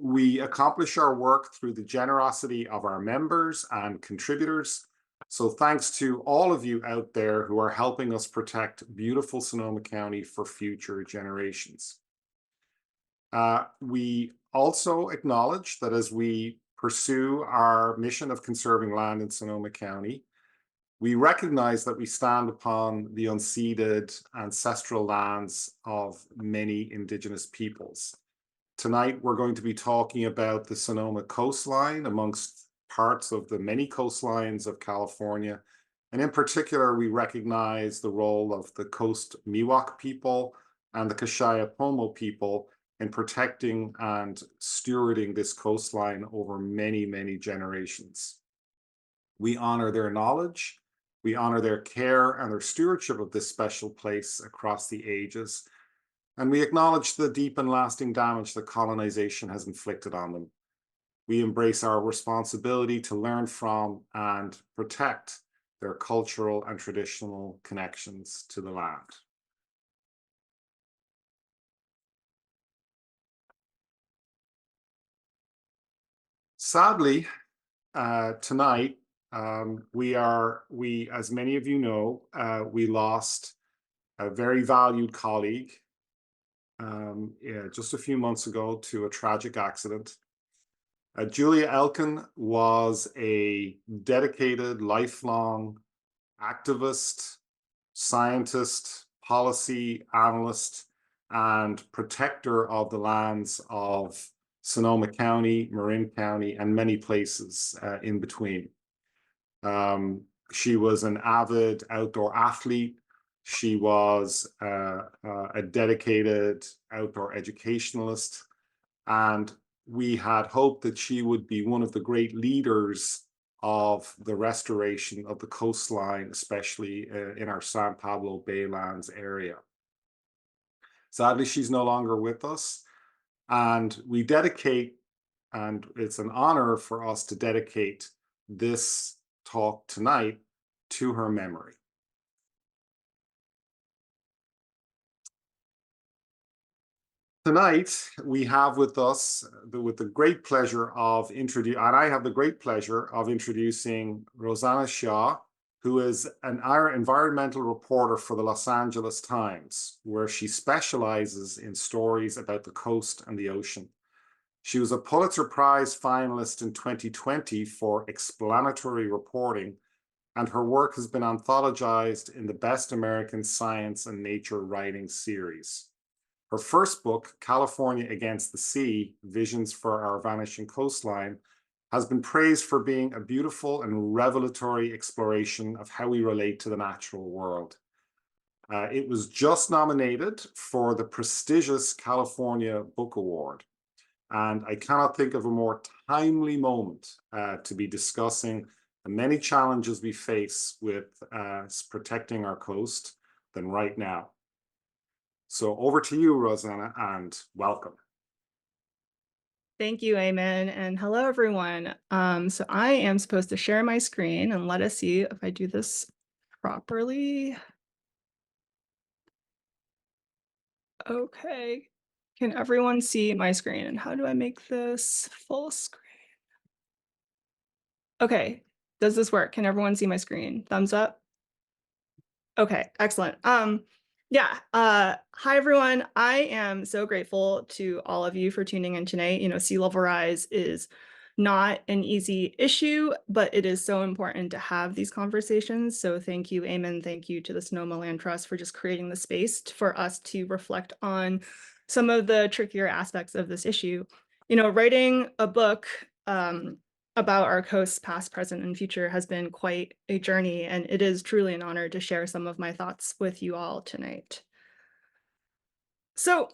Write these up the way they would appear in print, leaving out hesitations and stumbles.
We accomplish our work through the generosity of our members and contributors. So thanks to all of you out there who are helping us protect beautiful Sonoma County for future generations. We also acknowledge that as we pursue our mission of conserving land in Sonoma County, we recognize that we stand upon the unceded ancestral lands of many Indigenous peoples. Tonight, we're going to be talking about the Sonoma coastline amongst parts of the many coastlines of California. And in particular, we recognize the role of the Coast Miwok people and the Kashaya-Pomo people in protecting and stewarding this coastline over many, many generations. We honor their knowledge, we honor their care and their stewardship of this special place across the ages, and we acknowledge the deep and lasting damage that colonization has inflicted on them. We embrace our responsibility to learn from and protect their cultural and traditional connections to the land. Sadly, tonight, as many of you know, we lost a very valued colleague just a few months ago to a tragic accident. Julia Elkin was a dedicated, lifelong activist, scientist, policy analyst, and protector of the lands of Sonoma County, Marin County, and many places in between. She was an avid outdoor athlete. She was a dedicated outdoor educationalist, and we had hoped that she would be one of the great leaders of the restoration of the coastline, especially in our San Pablo Baylands area. Sadly, she's no longer with us, and we dedicate, and it's an honor for us to dedicate this talk tonight to her memory. Tonight, we have with us, with the great pleasure of introducing, and I have the great pleasure of introducing Rosanna Xia, who is an environmental reporter for the Los Angeles Times, where she specializes in stories about the coast and the ocean. She was a Pulitzer Prize finalist in 2020 for explanatory reporting, and her work has been anthologized in the Best American Science and Nature Writing series. Her first book, California Against the Sea, Visions for Our Vanishing Coastline, has been praised for being a beautiful and revelatory exploration of how we relate to the natural world. It was just nominated for the prestigious California Book Award. And I cannot think of a more timely moment to be discussing the many challenges we face with protecting our coast than right now. So over to you, Rosanna, and welcome. Thank you, Eamon, and hello, everyone. So I am supposed to share my screen, and let us see if I do this properly. Okay, can everyone see my screen? And how do I make this full screen? Okay, does this work? Can everyone see my screen? Thumbs up? Okay, excellent. Hi everyone. I am so grateful to all of you for tuning in tonight. You know, sea level rise is not an easy issue, but it is so important to have these conversations. So thank you, Eamon. Thank you to the Sonoma Land Trust for just creating the space for us to reflect on some of the trickier aspects of this issue. You know, writing a book about our coasts, past, present, and future has been quite a journey, and it is truly an honor to share some of my thoughts with you all tonight. So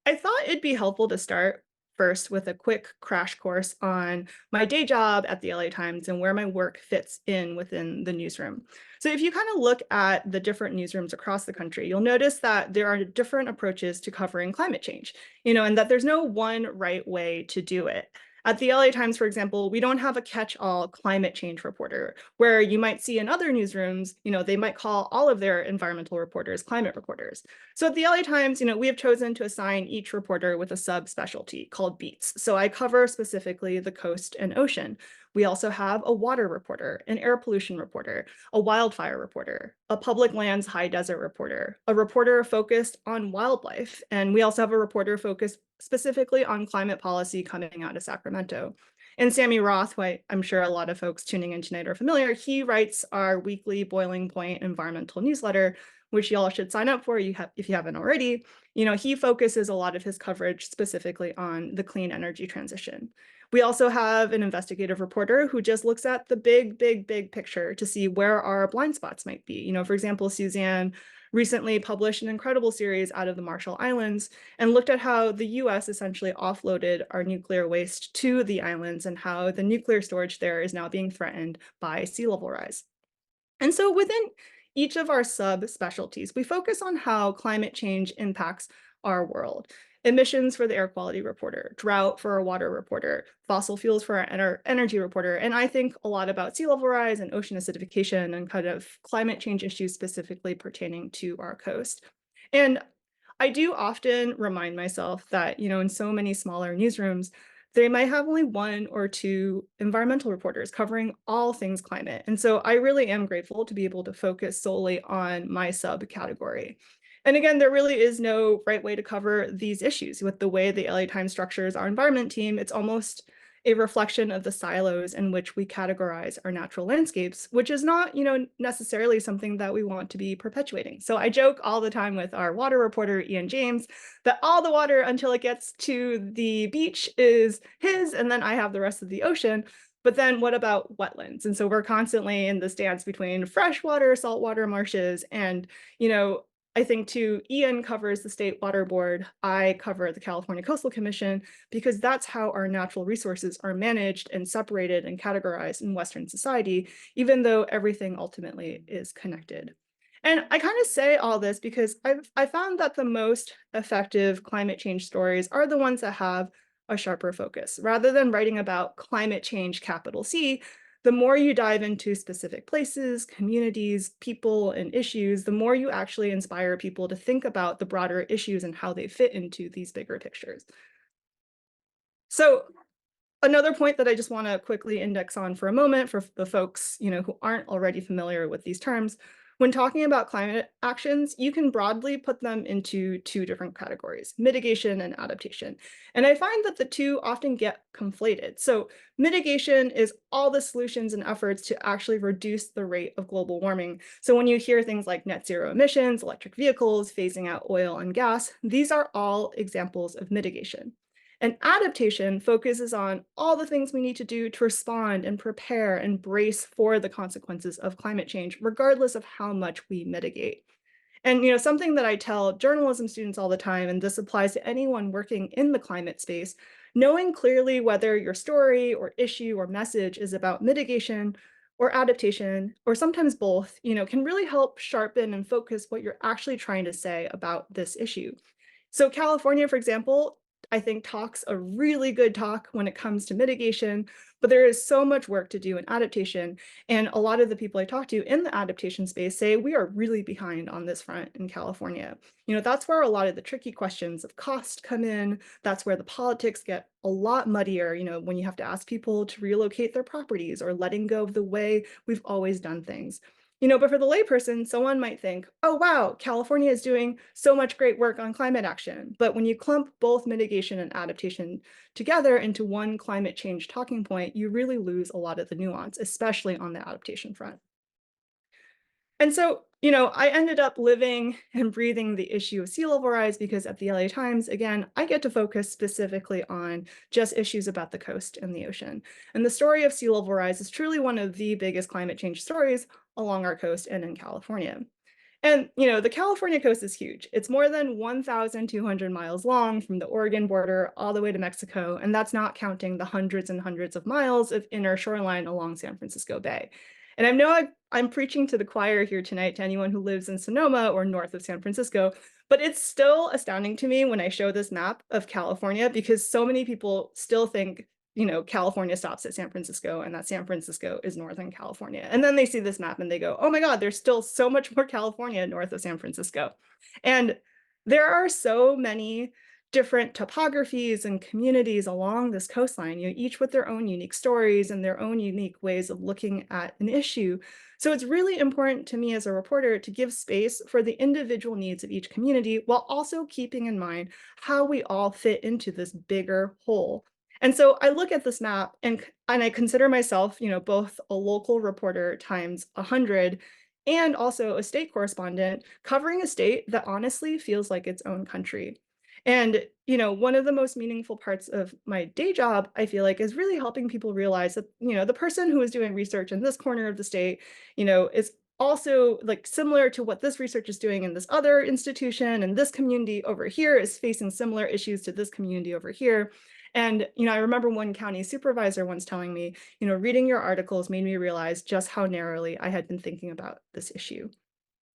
I thought it'd be helpful to start first with a quick crash course on my day job at the LA Times and where my work fits in within the newsroom. So if you kind of look at the different newsrooms across the country, you'll notice that there are different approaches to covering climate change, you know, and that there's no one right way to do it. At the LA Times, for example, we don't have a catch-all climate change reporter, where you might see in other newsrooms, they might call all of their environmental reporters climate reporters. So at the LA Times, we have chosen to assign each reporter with a subspecialty called beats. So I cover specifically the coast and ocean. We also have a water reporter, an air pollution reporter, a wildfire reporter, a public lands high desert reporter, a reporter focused on wildlife, and we also have a reporter focused specifically on climate policy coming out of Sacramento. And Sammy Roth, who I'm sure a lot of folks tuning in tonight are familiar, he writes our weekly Boiling Point environmental newsletter, which y'all should sign up for if you haven't already. He focuses a lot of his coverage specifically on the clean energy transition. We also have an investigative reporter who just looks at the big picture to see where our blind spots might be. For example, Suzanne recently published an incredible series out of the Marshall Islands and looked at how the US essentially offloaded our nuclear waste to the islands and how the nuclear storage there is now being threatened by sea level rise. And so within each of our subspecialties, we focus on how climate change impacts our world. Emissions for the air quality reporter, drought for our water reporter, fossil fuels for our energy reporter. And I think a lot about sea level rise and ocean acidification and kind of climate change issues specifically pertaining to our coast. And I do often remind myself that, in so many smaller newsrooms, they might have only one or two environmental reporters covering all things climate. And so I really am grateful to be able to focus solely on my subcategory. And again, there really is no right way to cover these issues. With the way the LA Times structures our environment team, it's almost a reflection of the silos in which we categorize our natural landscapes, which is not, necessarily something that we want to be perpetuating. So I joke all the time with our water reporter, Ian James, that all the water until it gets to the beach is his, and then I have the rest of the ocean. But then what about wetlands? And so we're constantly in this dance between freshwater, saltwater marshes, and, I think too, Ian covers the State Water Board. I cover the California Coastal Commission, because that's how our natural resources are managed and separated and categorized in Western society, even though everything ultimately is connected. And I kind of say all this because I found that the most effective climate change stories are the ones that have a sharper focus. Rather than writing about climate change, capital C, the more you dive into specific places, communities, people, and issues, the more you actually inspire people to think about the broader issues and how they fit into these bigger pictures. So another point that I just want to quickly index on for a moment for the folks, who aren't already familiar with these terms, when talking about climate actions, you can broadly put them into two different categories, mitigation and adaptation. And I find that the two often get conflated. So mitigation is all the solutions and efforts to actually reduce the rate of global warming. So when you hear things like net zero emissions, electric vehicles, phasing out oil and gas, these are all examples of mitigation. And adaptation focuses on all the things we need to do to respond and prepare and brace for the consequences of climate change, regardless of how much we mitigate. And something that I tell journalism students all the time, and this applies to anyone working in the climate space, knowing clearly whether your story or issue or message is about mitigation or adaptation, or sometimes both, can really help sharpen and focus what you're actually trying to say about this issue. So California, for example, I think talks a really good talk when it comes to mitigation, but there is so much work to do in adaptation. And a lot of the people I talk to in the adaptation space say we are really behind on this front in California. That's where a lot of the tricky questions of cost come in. That's where the politics get a lot muddier, when you have to ask people to relocate their properties or letting go of the way we've always done things. But for the layperson, someone might think, oh, wow, California is doing so much great work on climate action. But when you clump both mitigation and adaptation together into one climate change talking point, you really lose a lot of the nuance, especially on the adaptation front. And so, I ended up living and breathing the issue of sea level rise because at the LA Times, again, I get to focus specifically on just issues about the coast and the ocean. And the story of sea level rise is truly one of the biggest climate change stories along our coast and in California. And, the California coast is huge. It's more than 1,200 miles long from the Oregon border all the way to Mexico. And that's not counting the hundreds and hundreds of miles of inner shoreline along San Francisco Bay. And I know I'm preaching to the choir here tonight to anyone who lives in Sonoma or north of San Francisco, but it's still astounding to me when I show this map of California because so many people still think California stops at San Francisco and that San Francisco is Northern California. And then they see this map and they go, oh my God, there's still so much more California north of San Francisco. And there are so many different topographies and communities along this coastline, each with their own unique stories and their own unique ways of looking at an issue. So it's really important to me as a reporter to give space for the individual needs of each community while also keeping in mind how we all fit into this bigger whole. And so I look at this map and I consider myself, both a local reporter times 100 and also a state correspondent covering a state that honestly feels like its own country. And, one of the most meaningful parts of my day job, I feel like, is really helping people realize that, the person who is doing research in this corner of the state, is also like similar to what this research is doing in this other institution, and this community over here is facing similar issues to this community over here. And, I remember one county supervisor once telling me, reading your articles made me realize just how narrowly I had been thinking about this issue.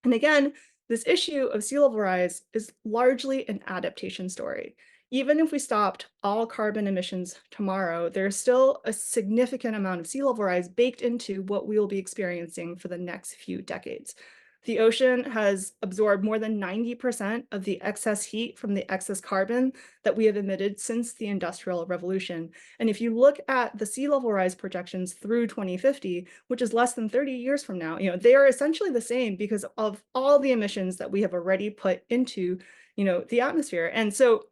And again, this issue of sea level rise is largely an adaptation story. Even if we stopped all carbon emissions tomorrow, there's still a significant amount of sea level rise baked into what we will be experiencing for the next few decades. The ocean has absorbed more than 90% of the excess heat from the excess carbon that we have emitted since the Industrial Revolution. And if you look at the sea level rise projections through 2050, which is less than 30 years from now, they are essentially the same because of all the emissions that we have already put into, the atmosphere. And so,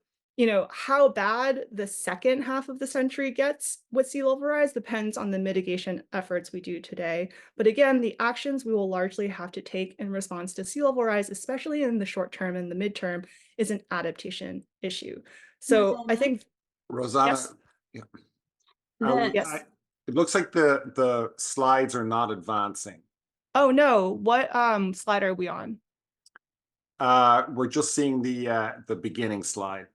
how bad the second half of the century gets with sea level rise depends on the mitigation efforts we do today. But again, the actions we will largely have to take in response to sea level rise, especially in the short term and the midterm, is an adaptation issue. So I think, Rosanna, yes, yeah. yes. It looks like the slides are not advancing. Oh no, what slide are we on? We're just seeing the beginning slide.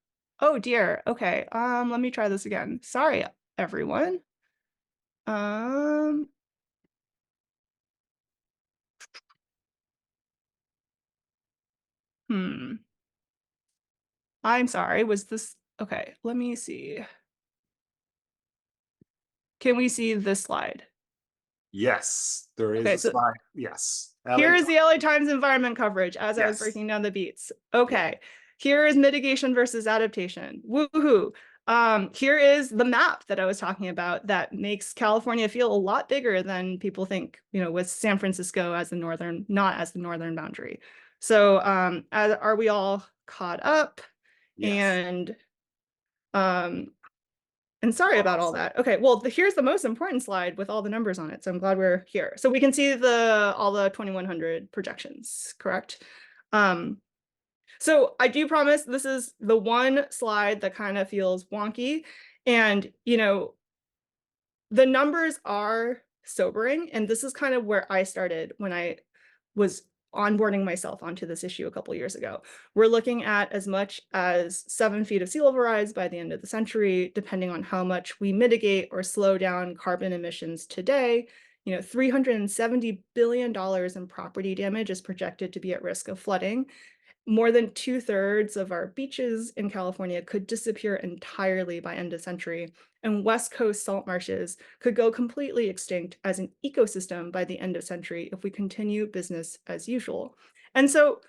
Oh dear. Okay. Let me try this again. Sorry, everyone. Um, I'm sorry. Was this okay? Let me see. Can we see this slide? Yes, there is Okay, a so slide. Yes. here LA. is the LA Times environment coverage as I was Yes. breaking down the beats. Okay, here is mitigation versus adaptation. Woohoo. Here is the map that I was talking about that makes California feel a lot bigger than people think, with San Francisco as the northern, not as the northern boundary. So are we all caught up? Yes. And sorry about all Awesome. that. Okay, well, here's the most important slide with all the numbers on it. So I'm glad we're here. So we can see all the 2100 projections, correct? So I do promise this is the one slide that kind of feels wonky. And, the numbers are sobering. And this is kind of where I started when I was onboarding myself onto this issue a couple years ago. We're looking at as much as 7 feet of sea level rise by the end of the century, depending on how much we mitigate or slow down carbon emissions today. $370 billion in property damage is projected to be at risk of flooding. More than 2/3 of our beaches in California could disappear entirely by end of century, and West Coast salt marshes could go completely extinct as an ecosystem by the end of century if we continue business as usual. And so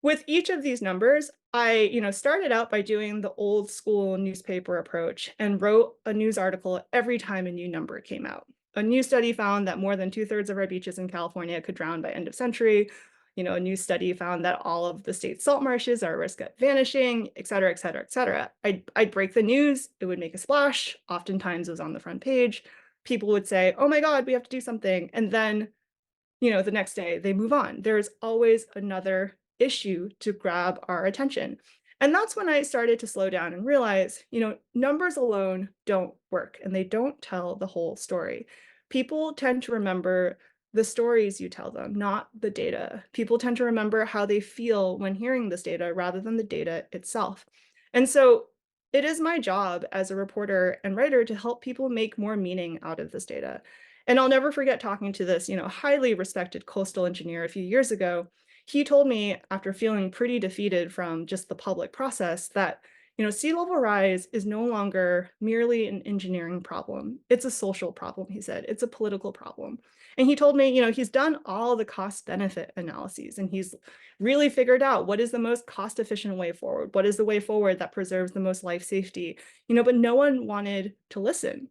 with each of these numbers, I, started out by doing the old school newspaper approach and wrote a news article every time a new number came out. A new study found that more than 2/3 of our beaches in California could drown by end of century. A new study found that all of the state's salt marshes are at risk of vanishing, et cetera, et cetera, et cetera. I'd break the news, it would make a splash. Oftentimes it was on the front page. People would say, oh my God, we have to do something. And then the next day they move on. There's always another issue to grab our attention. And that's when I started to slow down and realize, numbers alone don't work and they don't tell the whole story. People tend to remember the stories you tell them, not the data. People tend to remember how they feel when hearing this data rather than the data itself. And so it is my job as a reporter and writer to help people make more meaning out of this data. And I'll never forget talking to this, highly respected coastal engineer a few years ago. He told me after feeling pretty defeated from just the public process that, Sea level rise is no longer merely an engineering problem. It's a social problem, he said. It's a political problem. And he told me, he's done all the cost benefit analyses and he's really figured out what is the most cost efficient way forward. What is the way forward that preserves the most life safety? But no one wanted to listen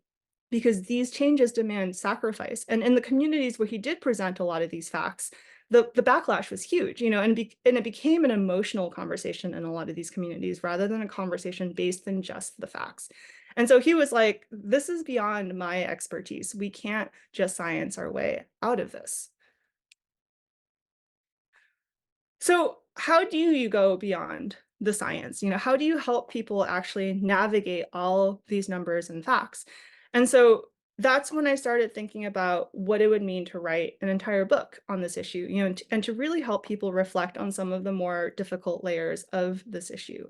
because these changes demand sacrifice. And in the communities where he did present a lot of these facts, the backlash was huge, and it became an emotional conversation in a lot of these communities rather than a conversation based in just the facts. And so he was like, this is beyond my expertise. We can't just science our way out of this. So how do you go beyond the science? How do you help people actually navigate all these numbers and facts? And so that's when I started thinking about what it would mean to write an entire book on this issue, and to really help people reflect on some of the more difficult layers of this issue.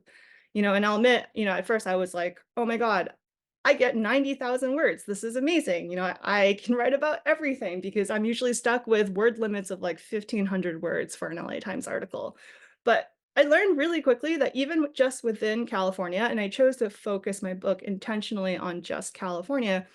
And I'll admit, at first I was like, oh my God, I get 90,000 words. This is amazing. I can write about everything because I'm usually stuck with word limits of like 1,500 words for an LA Times article. But I learned really quickly that even just within California, and I chose to focus my book intentionally on just California,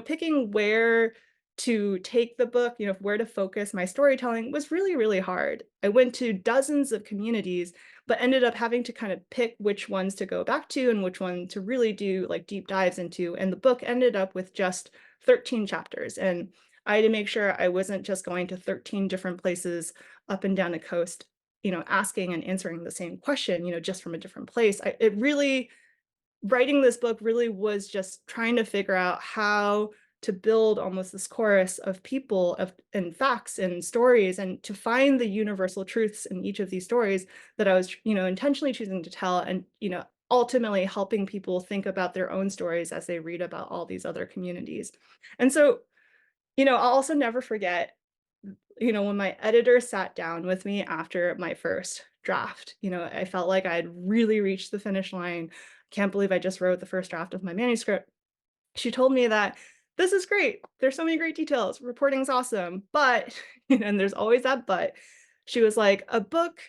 picking where to take the book, where to focus my storytelling was really, really hard. I went to dozens of communities but ended up having to kind of pick which ones to go back to and which one to really do like deep dives into. And the book ended up with just 13 chapters. And I had to make sure I wasn't just going to 13 different places up and down the coast, asking and answering the same question, just from a different place. It really, writing this book really was just trying to figure out how to build almost this chorus of people and facts and stories and to find the universal truths in each of these stories that I was, intentionally choosing to tell and, ultimately helping people think about their own stories as they read about all these other communities. And so, I'll also never forget, when my editor sat down with me after my first draft. I felt like I had really reached the finish line. Can't believe I just wrote the first draft of my manuscript. She told me that this is great. There's so many great details. Reporting's awesome. But, and there's always that but, she was like, a book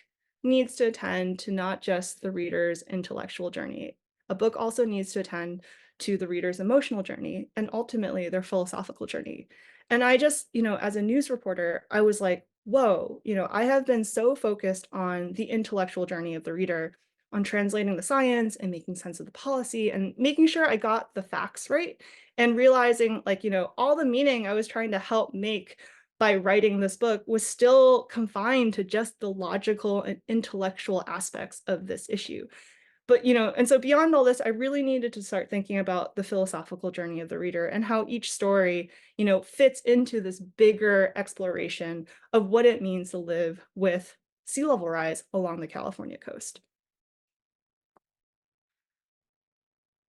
needs to attend to not just the reader's intellectual journey. A book also needs to attend to the reader's emotional journey and ultimately their philosophical journey. And I just, as a news reporter, I was like, whoa, I have been so focused on the intellectual journey of the reader, on translating the science and making sense of the policy and making sure I got the facts right and realizing like, all the meaning I was trying to help make by writing this book was still confined to just the logical and intellectual aspects of this issue. But, and so beyond all this, I really needed to start thinking about the philosophical journey of the reader and how each story, fits into this bigger exploration of what it means to live with sea level rise along the California coast.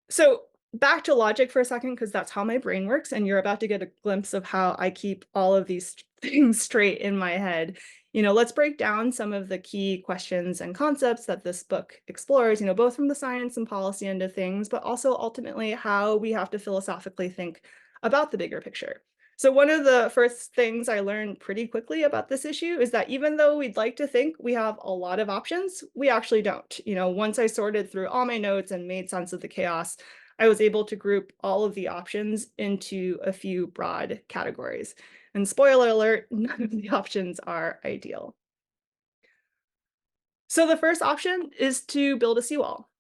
So back to logic for a second, because that's how my brain works, and you're about to get a glimpse of how I keep all of these things straight in my head. Let's break down some of the key questions and concepts that this book explores, both from the science and policy end of things, but also ultimately how we have to philosophically think about the bigger picture. So one of the first things I learned pretty quickly about this issue is that even though we'd like to think we have a lot of options, we actually don't. Once I sorted through all my notes and made sense of the chaos, I was able to group all of the options into a few broad categories. And spoiler alert, none of the options are ideal. So the first option is to build a seawall.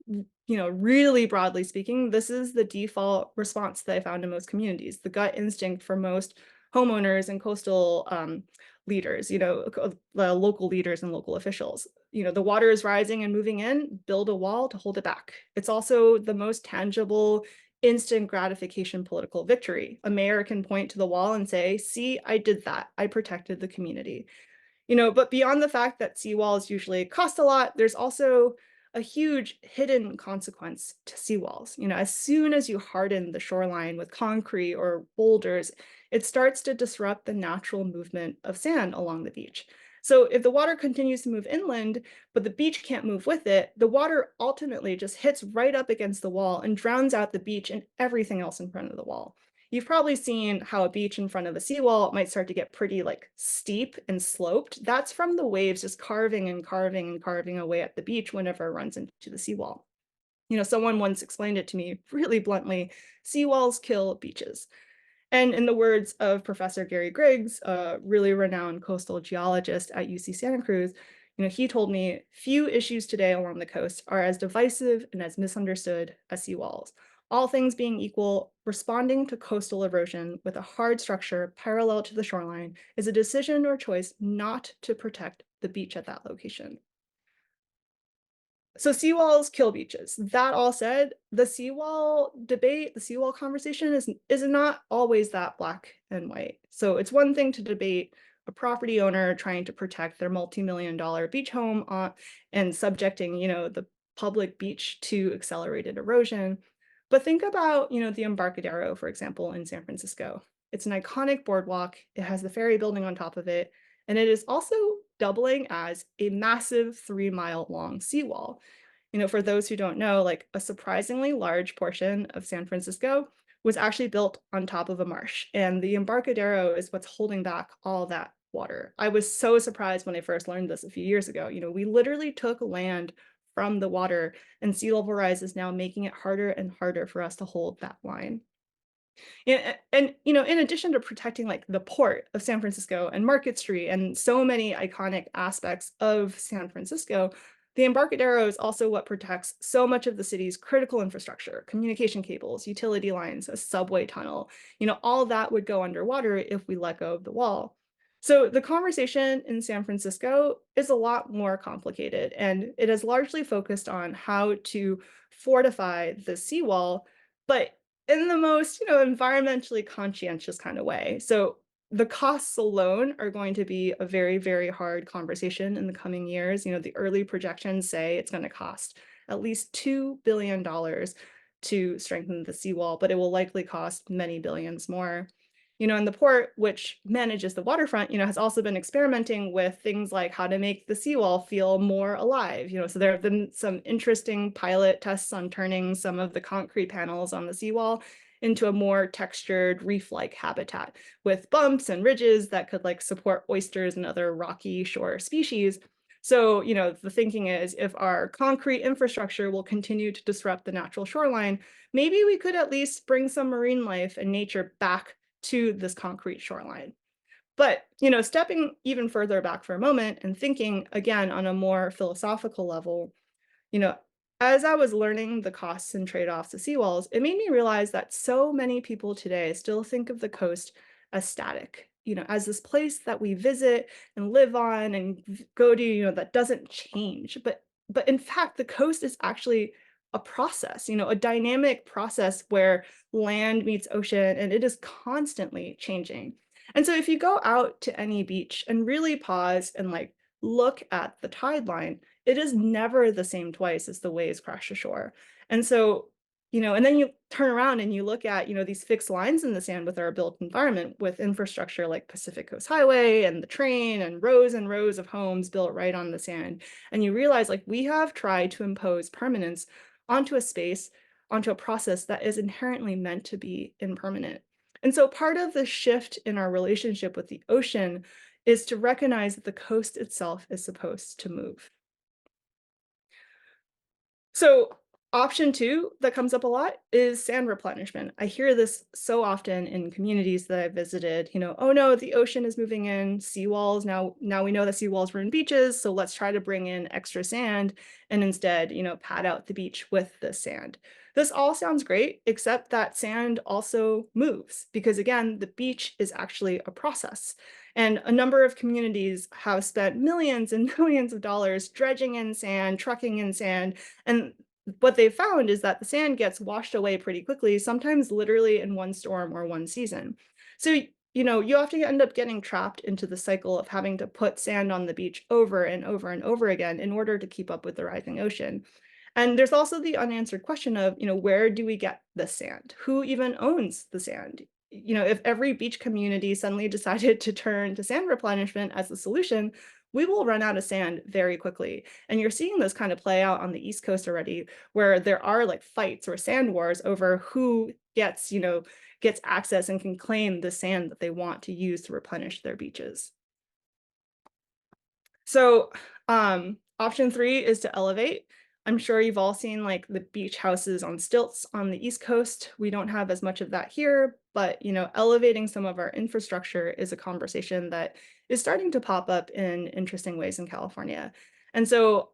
Really broadly speaking, this is the default response that I found in most communities, the gut instinct for most homeowners and coastal leaders, the local leaders and local officials. The water is rising and moving in, build a wall to hold it back. It's also the most tangible, instant gratification political victory. A mayor can point to the wall and say, see, I did that. I protected the community. But beyond the fact that seawalls usually cost a lot, there's also a huge hidden consequence to seawalls. As soon as you harden the shoreline with concrete or boulders, it starts to disrupt the natural movement of sand along the beach. So if the water continues to move inland, but the beach can't move with it, the water ultimately just hits right up against the wall and drowns out the beach and everything else in front of the wall. You've probably seen how a beach in front of a seawall might start to get pretty like steep and sloped. That's from the waves just carving and carving and carving away at the beach whenever it runs into the seawall. Someone once explained it to me really bluntly: seawalls kill beaches. And in the words of Professor Gary Griggs, a really renowned coastal geologist at UC Santa Cruz, he told me few issues today along the coast are as divisive and as misunderstood as seawalls. All things being equal, responding to coastal erosion with a hard structure parallel to the shoreline is a decision or choice not to protect the beach at that location. So seawalls kill beaches. That all said, the seawall debate, the seawall conversation is not always that black and white. So it's one thing to debate a property owner trying to protect their multi-million-dollar beach home and subjecting, the public beach to accelerated erosion. But think about, the Embarcadero, for example, in San Francisco. It's an iconic boardwalk. It has the ferry building on top of it, and it is also doubling as a massive 3-mile long seawall. For those who don't know, like a surprisingly large portion of San Francisco was actually built on top of a marsh, and the Embarcadero is what's holding back all that water. I was so surprised when I first learned this a few years ago. We literally took land from the water, and sea level rise is now making it harder and harder for us to hold that line. Yeah, and in addition to protecting like the port of San Francisco and Market Street and so many iconic aspects of San Francisco, the Embarcadero is also what protects so much of the city's critical infrastructure: communication cables, utility lines, a subway tunnel. All that would go underwater if we let go of the wall. So the conversation in San Francisco is a lot more complicated, and it is largely focused on how to fortify the seawall, but in the most, environmentally conscientious kind of way. So the costs alone are going to be a very, very hard conversation in the coming years. The early projections say it's going to cost at least $2 billion to strengthen the seawall, but it will likely cost many billions more. And the port, which manages the waterfront, has also been experimenting with things like how to make the seawall feel more alive. So there have been some interesting pilot tests on turning some of the concrete panels on the seawall into a more textured reef-like habitat with bumps and ridges that could like support oysters and other rocky shore species. So, the thinking is if our concrete infrastructure will continue to disrupt the natural shoreline, maybe we could at least bring some marine life and nature back to this concrete shoreline. But, stepping even further back for a moment and thinking again on a more philosophical level, you know, as I was learning the costs and trade-offs of seawalls, it made me realize that so many people today still think of the coast as static, as this place that we visit and live on and go to, that doesn't change. But in fact, the coast is actually a process, a dynamic process where land meets ocean and it is constantly changing. And so if you go out to any beach and really pause and like look at the tide line, it is never the same twice as the waves crash ashore. And so, and then you turn around and you look at, these fixed lines in the sand with our built environment with infrastructure like Pacific Coast Highway and the train and rows of homes built right on the sand. And you realize like we have tried to impose permanence onto a space, onto a process that is inherently meant to be impermanent. And so part of the shift in our relationship with the ocean is to recognize that the coast itself is supposed to move. So option two that comes up a lot is sand replenishment. I hear this so often in communities that I've visited, oh no, the ocean is moving in, seawalls. Now we know that seawalls ruin beaches, so let's try to bring in extra sand and instead, pad out the beach with the sand. This all sounds great, except that sand also moves because again, the beach is actually a process. And a number of communities have spent millions and millions of dollars dredging in sand, trucking in sand, and what they found is that the sand gets washed away pretty quickly, sometimes literally in one storm or one season. So, you often end up getting trapped into the cycle of having to put sand on the beach over and over and over again in order to keep up with the rising ocean. And there's also the unanswered question of, where do we get the sand? Who even owns the sand? If every beach community suddenly decided to turn to sand replenishment as the solution, we will run out of sand very quickly. And you're seeing this kind of play out on the East Coast already, where there are like fights or sand wars over who gets access and can claim the sand that they want to use to replenish their beaches. So option three is to elevate. I'm sure you've all seen like the beach houses on stilts on the East Coast. We don't have as much of that here, but elevating some of our infrastructure is a conversation that is starting to pop up in interesting ways in California. And so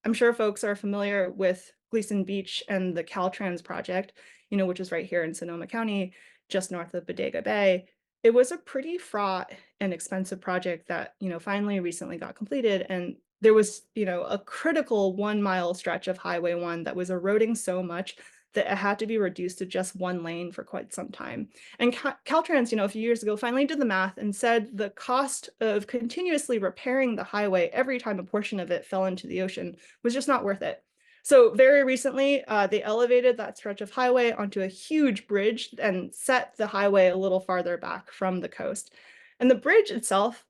I'm sure folks are familiar with Gleason Beach and the Caltrans project, which is right here in Sonoma County, just north of Bodega Bay. It was a pretty fraught and expensive project that, finally recently got completed. And there was, a critical 1 mile stretch of Highway 1 that was eroding so much that it had to be reduced to just one lane for quite some time. And Caltrans, a few years ago, finally did the math and said the cost of continuously repairing the highway every time a portion of it fell into the ocean was just not worth it. So very recently, they elevated that stretch of highway onto a huge bridge and set the highway a little farther back from the coast. And the bridge itself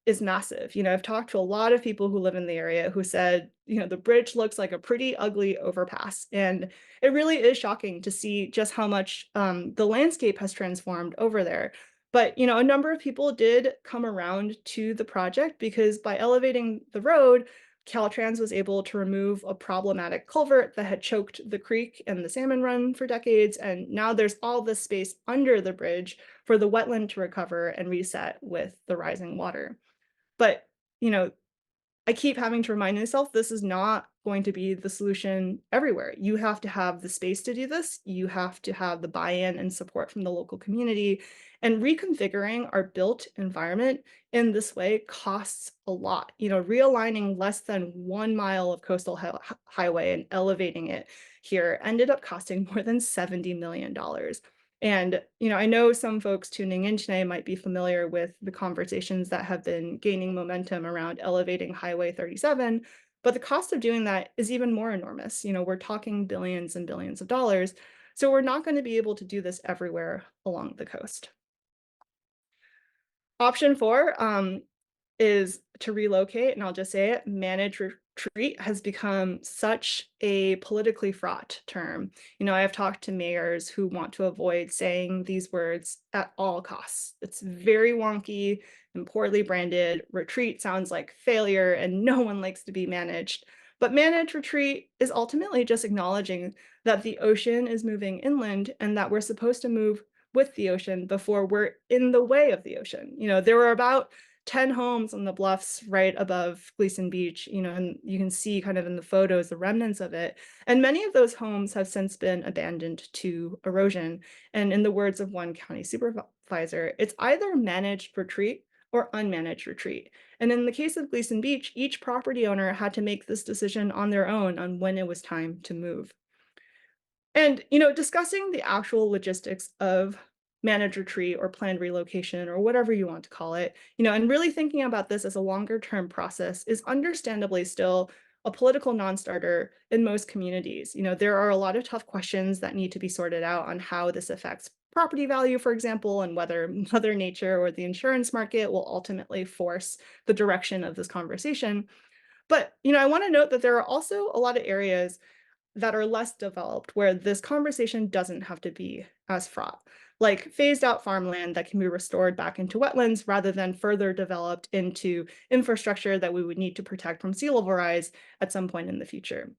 is massive. I've talked to a lot of people who live in the area who said, the bridge looks like a pretty ugly overpass. And it really is shocking to see just how much the landscape has transformed over there. But, a number of people did come around to the project because by elevating the road, Caltrans was able to remove a problematic culvert that had choked the creek and the salmon run for decades. And now there's all this space under the bridge for the wetland to recover and reset with the rising water. But, you know, I keep having to remind myself this is not going to be the solution everywhere. You have to have the space to do this. You have to have the buy-in and support from the local community. And reconfiguring our built environment in this way costs a lot. Realigning less than 1 mile of coastal highway and elevating it here ended up costing more than $70 million. And, I know some folks tuning in today might be familiar with the conversations that have been gaining momentum around elevating Highway 37, but the cost of doing that is even more enormous. We're talking billions and billions of dollars. So we're not going to be able to do this everywhere along the coast. Option 4 is to relocate, and I'll just say it, manage retreat has become such a politically fraught term. I have talked to mayors who want to avoid saying these words at all costs. It's very wonky and poorly branded. Retreat sounds like failure, and no one likes to be managed. But managed retreat is ultimately just acknowledging that the ocean is moving inland and that we're supposed to move with the ocean before we're in the way of the ocean. There were about 10 homes on the bluffs right above Gleason Beach, and you can see kind of in the photos the remnants of it. And many of those homes have since been abandoned to erosion. And in the words of one county supervisor, it's either managed retreat or unmanaged retreat. And in the case of Gleason Beach, each property owner had to make this decision on their own on when it was time to move. And, discussing the actual logistics of managed retreat or planned relocation or whatever you want to call it, and really thinking about this as a longer term process is understandably still a political non-starter in most communities. There are a lot of tough questions that need to be sorted out on how this affects property value, for example, and whether Mother Nature or the insurance market will ultimately force the direction of this conversation. But, I want to note that there are also a lot of areas that are less developed where this conversation doesn't have to be as fraught, like phased out farmland that can be restored back into wetlands rather than further developed into infrastructure that we would need to protect from sea level rise at some point in the future.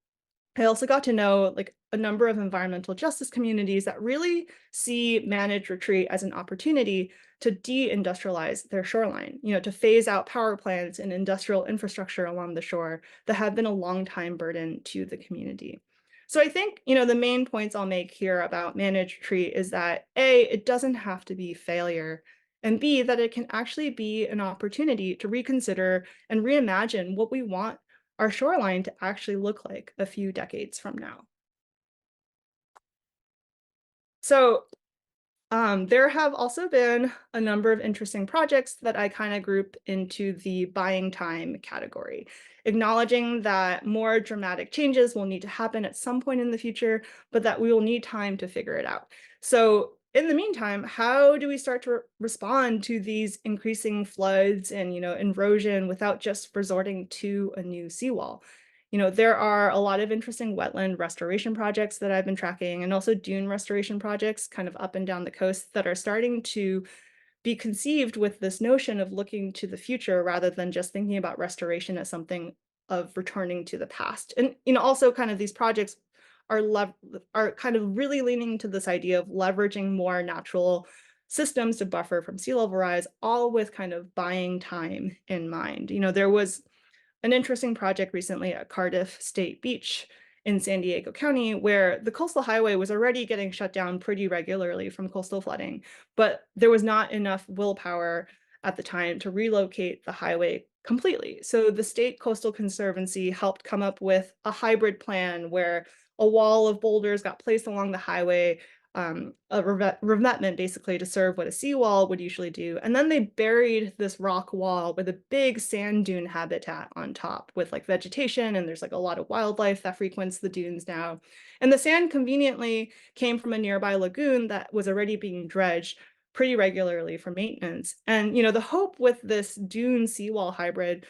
I also got to know like a number of environmental justice communities that really see managed retreat as an opportunity to deindustrialize their shoreline, to phase out power plants and industrial infrastructure along the shore that have been a long time burden to the community. So I think, the main points I'll make here about managed retreat is that A, it doesn't have to be failure, and B, that it can actually be an opportunity to reconsider and reimagine what we want our shoreline to actually look like a few decades from now. So there have also been a number of interesting projects that I kind of group into the buying time category, acknowledging that more dramatic changes will need to happen at some point in the future, but that we will need time to figure it out. So in the meantime, how do we start to respond to these increasing floods and erosion without just resorting to a new seawall? There are a lot of interesting wetland restoration projects that I've been tracking and also dune restoration projects kind of up and down the coast that are starting to be conceived with this notion of looking to the future rather than just thinking about restoration as something of returning to the past. And also kind of these projects are kind of really leaning to this idea of leveraging more natural systems to buffer from sea level rise, all with kind of buying time in mind. There was an interesting project recently at Cardiff State Beach in San Diego County, where the coastal highway was already getting shut down pretty regularly from coastal flooding, but there was not enough willpower at the time to relocate the highway completely. So the State Coastal Conservancy helped come up with a hybrid plan where a wall of boulders got placed along the highway, a revetment basically to serve what a seawall would usually do. And then they buried this rock wall with a big sand dune habitat on top with like vegetation, and there's like a lot of wildlife that frequents the dunes now. And the sand conveniently came from a nearby lagoon that was already being dredged pretty regularly for maintenance. And the hope with this dune seawall hybrid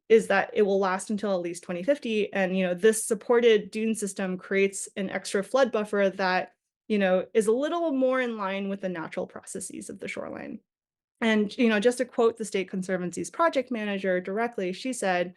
is that it will last until at least 2050. And this supported dune system creates an extra flood buffer that is a little more in line with the natural processes of the shoreline. And, just to quote the State Conservancy's project manager directly, she said,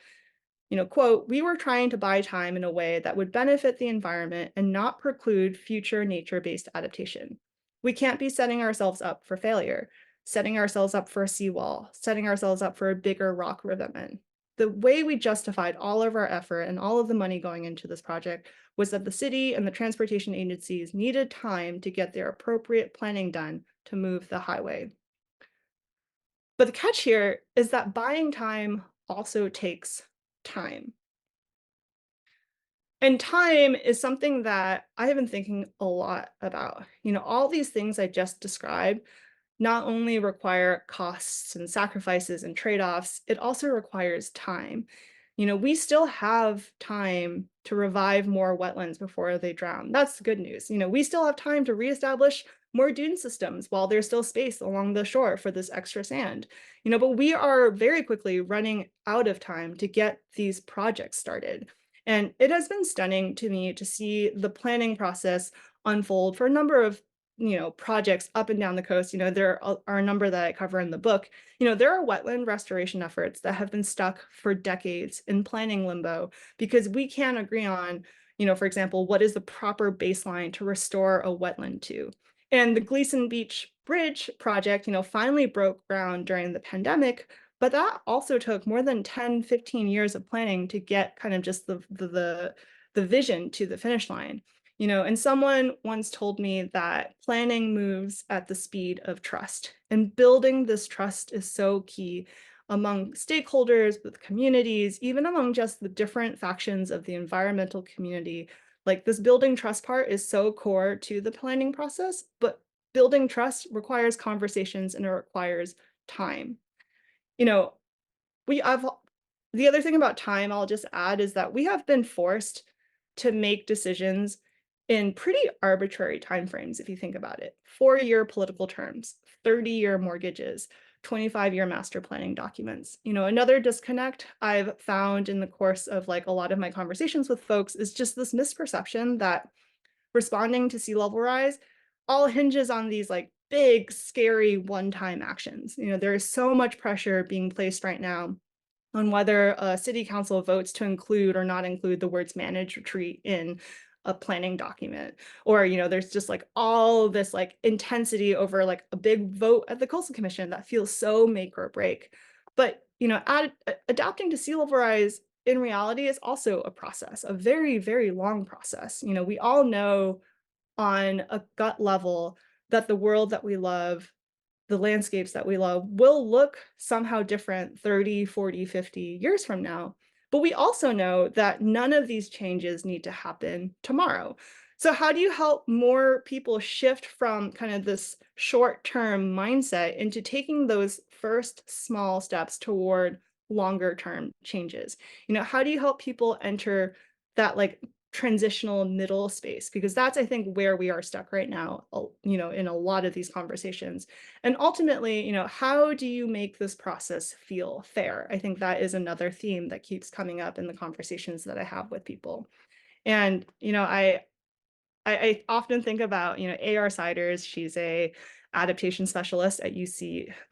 quote, "We were trying to buy time in a way that would benefit the environment and not preclude future nature-based adaptation. We can't be setting ourselves up for failure, setting ourselves up for a seawall, setting ourselves up for a bigger rock revetment. The way we justified all of our effort and all of the money going into this project was that the city and the transportation agencies needed time to get their appropriate planning done to move the highway." But the catch here is that buying time also takes time. And time is something that I have been thinking a lot about. All these things I just described not only require costs and sacrifices and trade-offs, it also requires time. We still have time to revive more wetlands before they drown. That's the good news. We still have time to reestablish more dune systems while there's still space along the shore for this extra sand. But we are very quickly running out of time to get these projects started. And it has been stunning to me to see the planning process unfold for a number of projects up and down the coast. There are a number that I cover in the book. There are wetland restoration efforts that have been stuck for decades in planning limbo because we can't agree on, for example, what is the proper baseline to restore a wetland to. And the Gleason Beach Bridge project, finally broke ground during the pandemic, but that also took more than 10, 15 years of planning to get kind of just the vision to the finish line. And someone once told me that planning moves at the speed of trust, and building this trust is so key among stakeholders, with communities, even among just the different factions of the environmental community. Like, this building trust part is so core to the planning process, but building trust requires conversations and it requires time. You know, we have the other thing about time I'll just add is that we have been forced to make decisions in pretty arbitrary timeframes, if you think about it. 4-year political terms, 30-year mortgages, 25-year master planning documents. Another disconnect I've found in the course of like a lot of my conversations with folks is just this misperception that responding to sea level rise all hinges on these like big, scary one-time actions. There is so much pressure being placed right now on whether a city council votes to include or not include the words manage retreat in a planning document. Or, there's just like all this like intensity over like a big vote at the coastal commission that feels so make or break. But, adapting to sea level rise in reality is also a process, a very, very long process. We all know on a gut level that the world that we love, the landscapes that we love, will look somehow different 30, 40, 50 years from now. But we also know that none of these changes need to happen tomorrow. So how do you help more people shift from kind of this short-term mindset into taking those first small steps toward longer term changes? How do you help people enter that like transitional middle space? Because that's, I think, where we are stuck right now, in a lot of these conversations. And ultimately, how do you make this process feel fair? I think that is another theme that keeps coming up in the conversations that I have with people. And, I often think about, A.R. Siders. She's a adaptation specialist at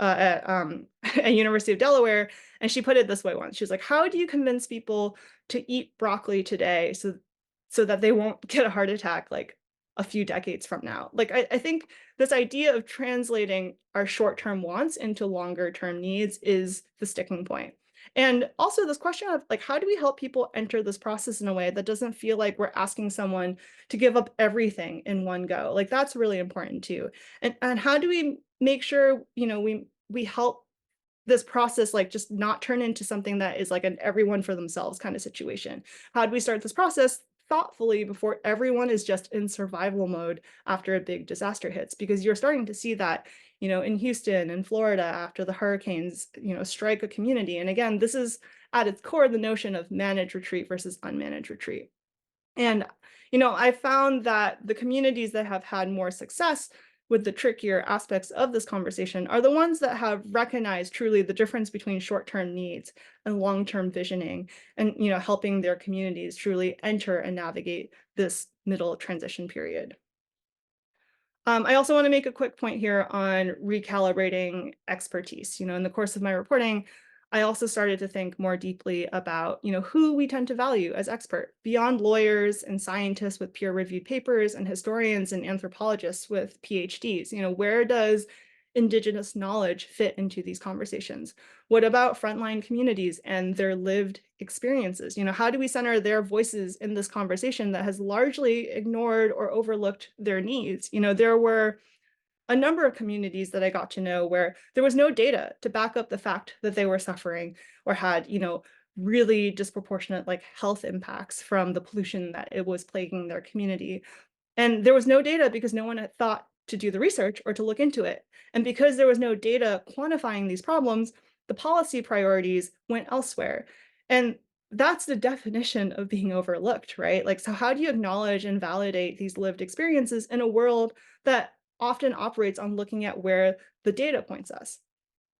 at University of Delaware, and she put it this way once. She was like, "How do you convince people to eat broccoli today so that they won't get a heart attack like a few decades from now?" Like I think this idea of translating our short-term wants into longer-term needs is the sticking point. And also this question of like, how do we help people enter this process in a way that doesn't feel like we're asking someone to give up everything in one go? Like that's really important too. And how do we make sure, we help this process like just not turn into something that is like an everyone for themselves kind of situation? How do we start this process thoughtfully before everyone is just in survival mode after a big disaster hits? Because you're starting to see that, in Houston and Florida after the hurricanes, strike a community. And again, this is at its core the notion of managed retreat versus unmanaged retreat. And, I found that the communities that have had more success with the trickier aspects of this conversation are the ones that have recognized truly the difference between short-term needs and long-term visioning and, helping their communities truly enter and navigate this middle transition period. I also want to make a quick point here on recalibrating expertise. In the course of my reporting, I also started to think more deeply about, who we tend to value as expert beyond lawyers and scientists with peer-reviewed papers and historians and anthropologists with PhDs. Where does Indigenous knowledge fit into these conversations? What about frontline communities and their lived experiences? How do we center their voices in this conversation that has largely ignored or overlooked their needs? There were a number of communities that I got to know where there was no data to back up the fact that they were suffering or had, really disproportionate like health impacts from the pollution that it was plaguing their community. And there was no data because no one had thought to do the research or to look into it. And because there was no data quantifying these problems, the policy priorities went elsewhere. And that's the definition of being overlooked, right? Like, so how do you acknowledge and validate these lived experiences in a world that often operates on looking at where the data points us?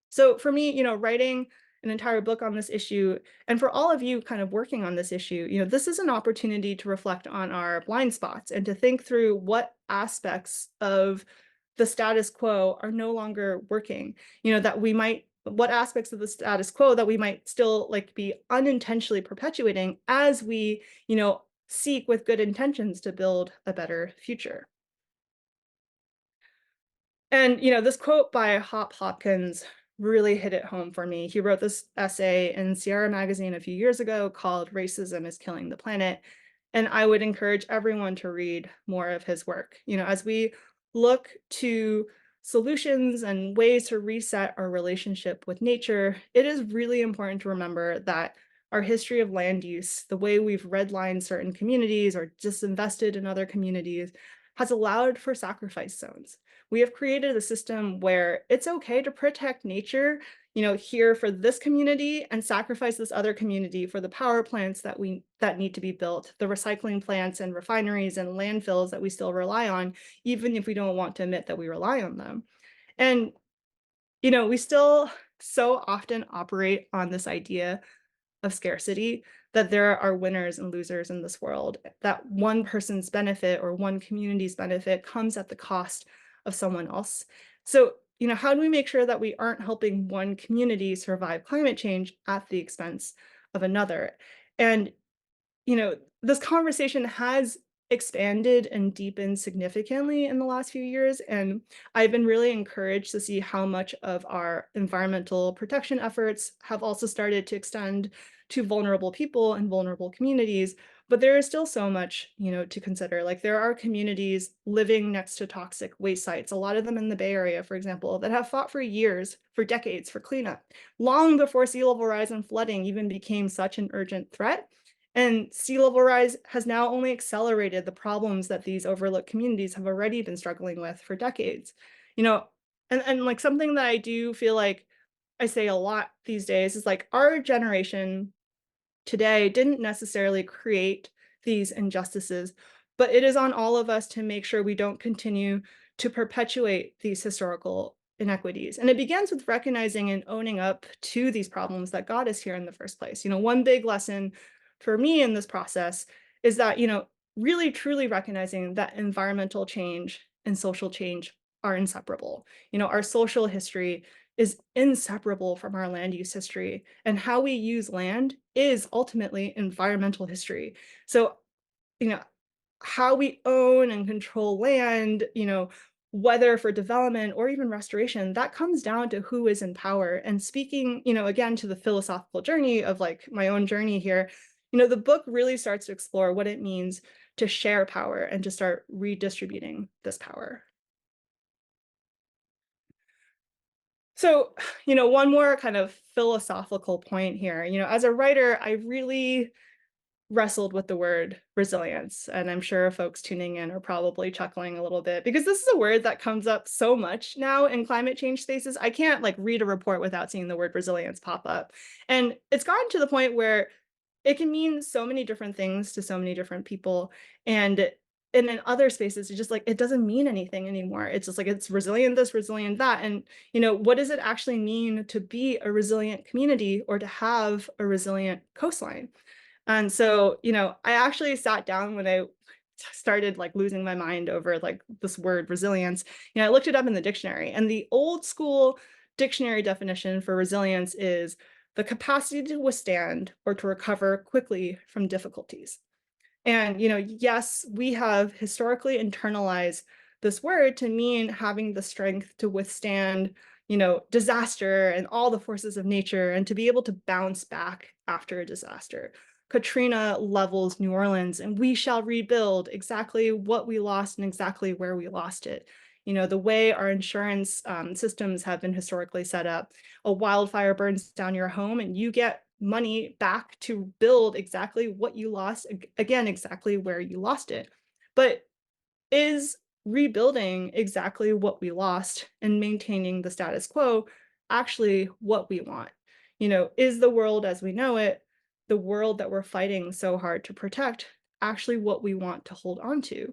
So for me, writing an entire book on this issue, and for all of you kind of working on this issue, this is an opportunity to reflect on our blind spots and to think through what aspects of the status quo are no longer working, what aspects of the status quo that we might still like be unintentionally perpetuating as we, seek with good intentions to build a better future. And, this quote by Hop Hopkins really hit it home for me. He wrote this essay in Sierra Magazine a few years ago called Racism is Killing the Planet. And I would encourage everyone to read more of his work. As we look to solutions and ways to reset our relationship with nature, it is really important to remember that our history of land use, the way we've redlined certain communities or disinvested in other communities, has allowed for sacrifice zones. We have created a system where it's okay to protect nature, here for this community and sacrifice this other community for the power plants that need to be built, the recycling plants and refineries and landfills that we still rely on, even if we don't want to admit that we rely on them. And, we still so often operate on this idea of scarcity, that there are winners and losers in this world, that one person's benefit or one community's benefit comes at the cost of someone else. So, how do we make sure that we aren't helping one community survive climate change at the expense of another? And this conversation has expanded and deepened significantly in the last few years. And I've been really encouraged to see how much of our environmental protection efforts have also started to extend to vulnerable people and vulnerable communities. But there is still so much, to consider. Like there are communities living next to toxic waste sites, a lot of them in the Bay Area, for example, that have fought for years, for decades, for cleanup, long before sea level rise and flooding even became such an urgent threat. And sea level rise has now only accelerated the problems that these overlooked communities have already been struggling with for decades. You know, and like something that I do feel like I say a lot these days is like our generation today didn't necessarily create these injustices, but it is on all of us to make sure we don't continue to perpetuate these historical inequities. And it begins with recognizing and owning up to these problems that got us here in the first place. One big lesson for me in this process is that, really truly recognizing that environmental change and social change are inseparable. Our social history is inseparable from our land use history, and how we use land is ultimately environmental history. So, you know, how we own and control land, whether for development or even restoration, that comes down to who is in power. And speaking, again, to the philosophical journey of like my own journey here, the book really starts to explore what it means to share power and to start redistributing this power. So, one more kind of philosophical point here. As a writer, I really wrestled with the word resilience. And I'm sure folks tuning in are probably chuckling a little bit because this is a word that comes up so much now in climate change spaces. I can't like read a report without seeing the word resilience pop up. And it's gotten to the point where it can mean so many different things to so many different people. And in other spaces, it's just like it doesn't mean anything anymore. It's just like it's resilient this, resilient that. And what does it actually mean to be a resilient community or to have a resilient coastline? And so, I actually sat down when I started like losing my mind over like this word resilience. I looked it up in the dictionary, and the old school dictionary definition for resilience is the capacity to withstand or to recover quickly from difficulties. And, yes, we have historically internalized this word to mean having the strength to withstand, disaster and all the forces of nature and to be able to bounce back after a disaster. Katrina levels New Orleans, and we shall rebuild exactly what we lost and exactly where we lost it. The way our insurance systems have been historically set up, a wildfire burns down your home and you get money back to build exactly what you lost, again, exactly where you lost it. But is rebuilding exactly what we lost and maintaining the status quo actually what we want? Is the world as we know it, the world that we're fighting so hard to protect, actually what we want to hold on to?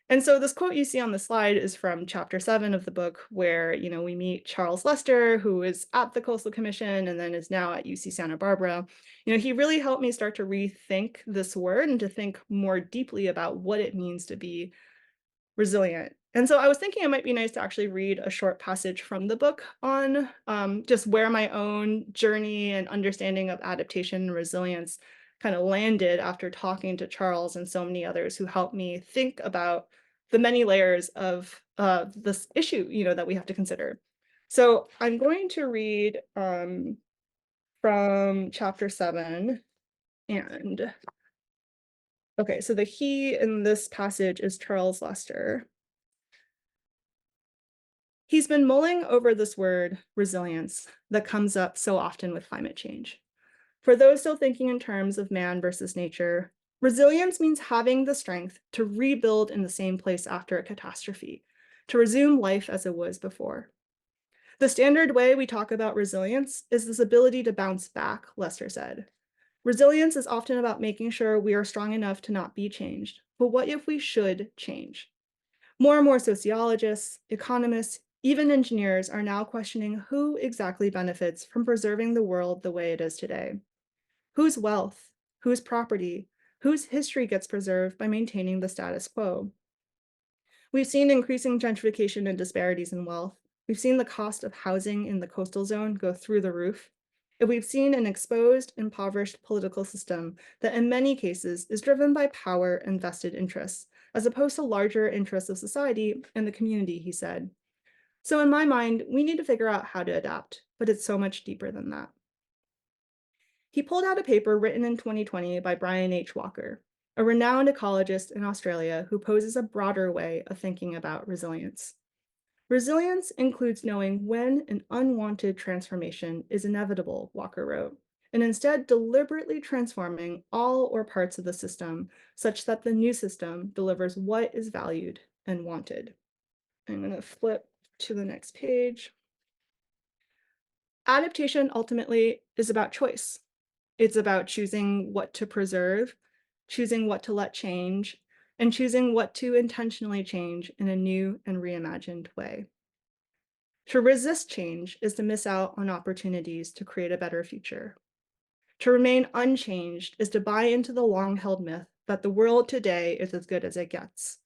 And so this quote you see on the slide is from chapter 7 of the book, where we meet Charles Lester, who is at the Coastal Commission and then is now at UC Santa Barbara. He really helped me start to rethink this word and to think more deeply about what it means to be resilient. And so I was thinking it might be nice to actually read a short passage from the book on just where my own journey and understanding of adaptation and resilience kind of landed after talking to Charles and so many others who helped me think about the many layers of this issue, that we have to consider. So I'm going to read from chapter 7. And okay, so the he in this passage is Charles Lester. He's been mulling over this word, resilience, that comes up so often with climate change. For those still thinking in terms of man versus nature, resilience means having the strength to rebuild in the same place after a catastrophe, to resume life as it was before. The standard way we talk about resilience is this ability to bounce back, Lester said. Resilience is often about making sure we are strong enough to not be changed, but what if we should change? More and more sociologists, economists, even engineers are now questioning who exactly benefits from preserving the world the way it is today. Whose wealth, whose property, whose history gets preserved by maintaining the status quo? We've seen increasing gentrification and disparities in wealth. We've seen the cost of housing in the coastal zone go through the roof. And we've seen an exposed, impoverished political system that in many cases is driven by power and vested interests, as opposed to larger interests of society and the community, he said. So in my mind, we need to figure out how to adapt, but it's so much deeper than that. He pulled out a paper written in 2020 by Brian H. Walker, a renowned ecologist in Australia who poses a broader way of thinking about resilience. Resilience includes knowing when an unwanted transformation is inevitable, Walker wrote, and instead deliberately transforming all or parts of the system such that the new system delivers what is valued and wanted. I'm going to flip to the next page. Adaptation ultimately is about choice. It's about choosing what to preserve, choosing what to let change, and choosing what to intentionally change in a new and reimagined way. To resist change is to miss out on opportunities to create a better future. To remain unchanged is to buy into the long-held myth that the world today is as good as it gets.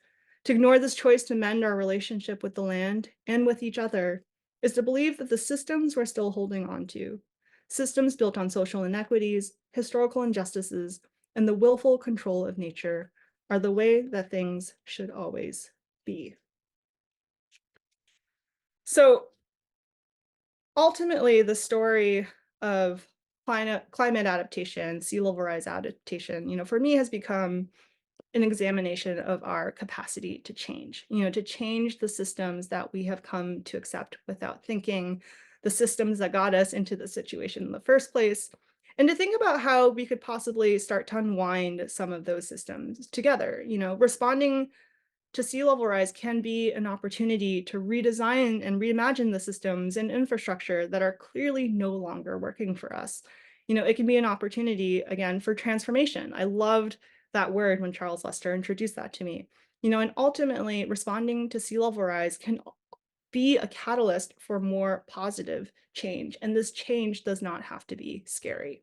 To ignore this choice to mend our relationship with the land and with each other is to believe that the systems we're still holding on to, systems built on social inequities, historical injustices, and the willful control of nature, are the way that things should always be. So ultimately, the story of climate adaptation, sea level rise adaptation, for me has become an examination of our capacity to change, to change the systems that we have come to accept without thinking, the systems that got us into the situation in the first place, and to think about how we could possibly start to unwind some of those systems together. Responding to sea level rise can be an opportunity to redesign and reimagine the systems and infrastructure that are clearly no longer working for us. It can be an opportunity, again, for transformation. I loved that word when Charles Lester introduced that to me. And ultimately, responding to sea level rise can be a catalyst for more positive change. And this change does not have to be scary.